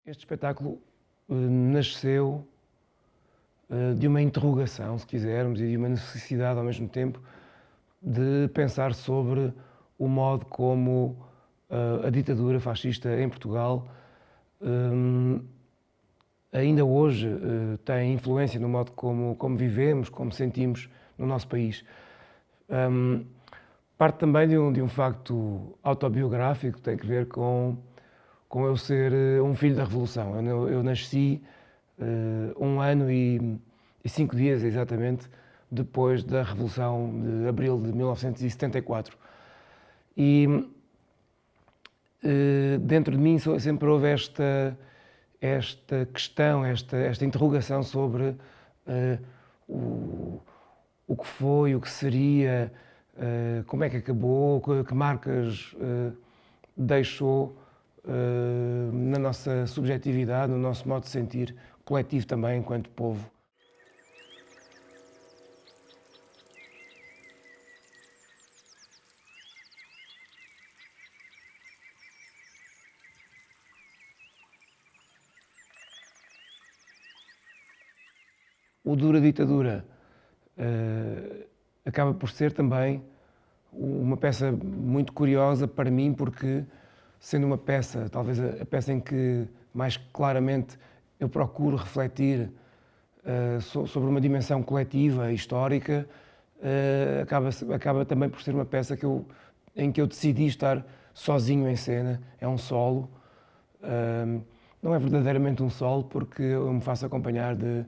Este espetáculo nasceu de uma interrogação, se quisermos, e de uma necessidade ao mesmo tempo de pensar sobre o modo como a ditadura fascista em Portugal ainda hoje tem influência no modo como vivemos, como sentimos no nosso país. Parte também de um facto autobiográfico, que tem que ver com eu ser um filho da Revolução. Eu nasci 1 ano e 5 dias, exatamente, depois da Revolução de Abril de 1974. E dentro de mim sempre houve esta questão, esta interrogação sobre o que foi, o que seria, como é que acabou, que marcas deixou na nossa subjetividade, no nosso modo de sentir coletivo também, enquanto povo. O Dura Ditadura acaba por ser também uma peça muito curiosa para mim, porque sendo uma peça, talvez a peça em que mais claramente eu procuro refletir sobre uma dimensão coletiva, histórica, acaba também por ser uma peça em que eu decidi estar sozinho em cena. É um solo, não é verdadeiramente um solo, porque eu me faço acompanhar de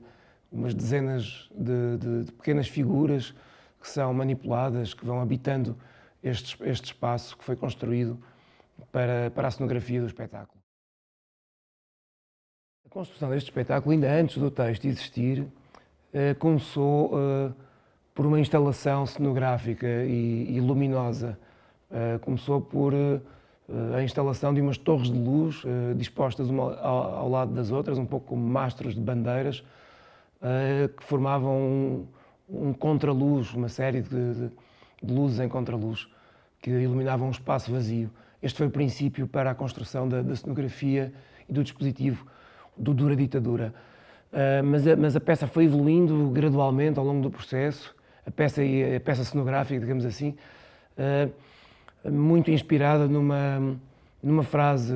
umas dezenas de pequenas figuras que são manipuladas, que vão habitando este espaço que foi construído para a cenografia do espetáculo. A construção deste espetáculo, ainda antes do texto existir, começou por uma instalação cenográfica e luminosa. Começou por a instalação de umas torres de luz dispostas uma ao lado das outras, um pouco como mastros de bandeiras, que formavam um contraluz, uma série de luzes em contraluz, que iluminavam um espaço vazio. Este foi o princípio para a construção da cenografia e do dispositivo do Dura Ditadura. Mas a peça foi evoluindo gradualmente ao longo do processo, a peça cenográfica, digamos assim, muito inspirada numa frase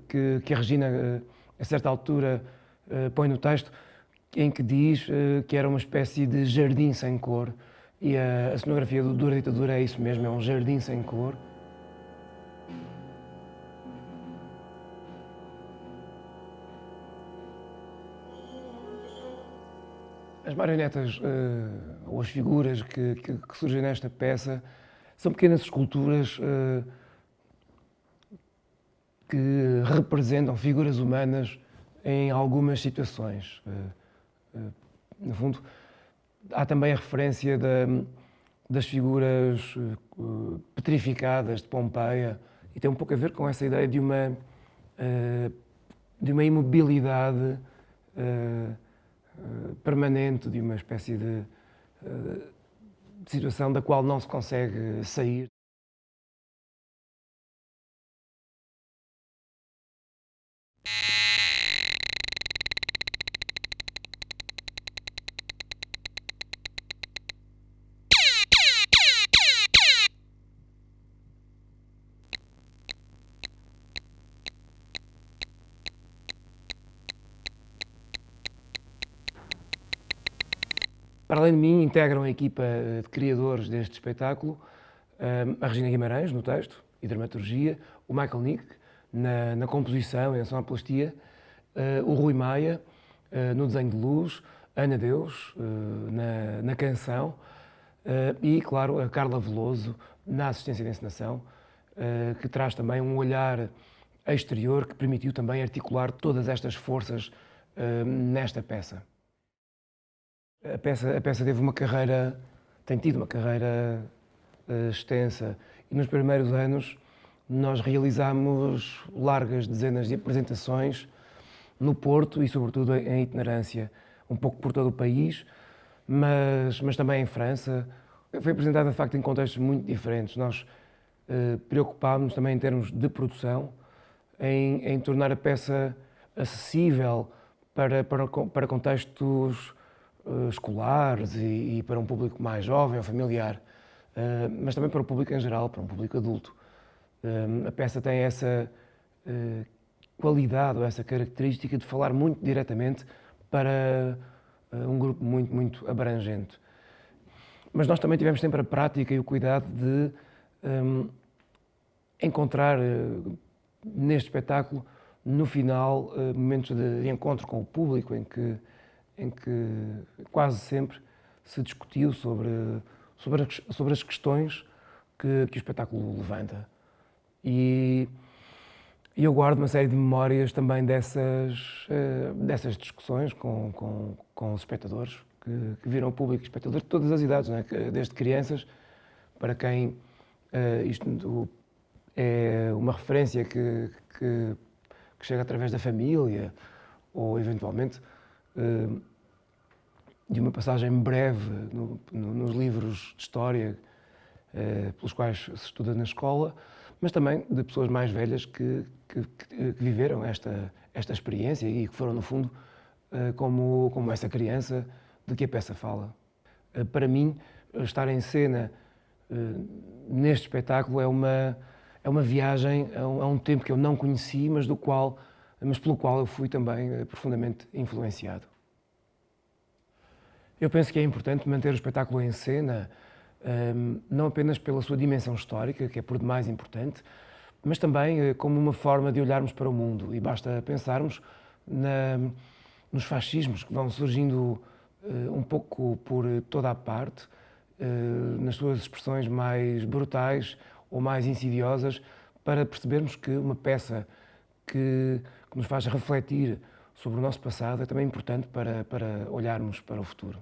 que a Regina, a certa altura, põe no texto, em que diz que era uma espécie de jardim sem cor. E a cenografia do Dura Ditadura é isso mesmo, é um jardim sem cor. As marionetas ou as figuras que surgem nesta peça são pequenas esculturas que representam figuras humanas em algumas situações. No fundo, há também a referência das figuras petrificadas de Pompeia, e tem um pouco a ver com essa ideia de uma imobilidade permanente, de uma espécie de situação da qual não se consegue sair. Para além de mim, integram a equipa de criadores deste espetáculo a Regina Guimarães, no texto e dramaturgia, o Michael Nick, na composição e na sonoplastia, o Rui Maia, no desenho de luz, a Ana Deus, na canção, e, claro, a Carla Veloso, na assistência de encenação, que traz também um olhar exterior que permitiu também articular todas estas forças nesta peça. A peça teve uma carreira, tem tido uma carreira extensa, e nos primeiros anos nós realizámos largas dezenas de apresentações no Porto e sobretudo em itinerância, um pouco por todo o país, mas também em França. Foi apresentada de facto em contextos muito diferentes. Nós preocupámos também em termos de produção, em tornar a peça acessível para contextos escolares e para um público mais jovem ou familiar, mas também para o público em geral, para um público adulto. A peça tem essa qualidade ou essa característica de falar muito diretamente para um grupo muito, muito abrangente. Mas nós também tivemos sempre a prática e o cuidado de encontrar neste espetáculo, no final, momentos de encontro com o público em que quase sempre se discutiu sobre as questões que o espetáculo levanta. E eu guardo uma série de memórias também dessas discussões com os espectadores, que viram o público, espectadores de todas as idades, não é? Desde crianças, para quem isto é uma referência que chega através da família, ou eventualmente de uma passagem breve nos livros de história pelos quais se estuda na escola, mas também de pessoas mais velhas que viveram esta experiência e que foram, no fundo, como essa criança de que a peça fala. Para mim, estar em cena neste espetáculo é uma viagem a um tempo que eu não conheci, mas pelo qual eu fui também profundamente influenciado. Eu penso que é importante manter o espetáculo em cena, não apenas pela sua dimensão histórica, que é por demais importante, mas também como uma forma de olharmos para o mundo. E basta pensarmos nos fascismos que vão surgindo um pouco por toda a parte, nas suas expressões mais brutais ou mais insidiosas, para percebermos que uma peça que nos faz refletir sobre o nosso passado é também importante para olharmos para o futuro.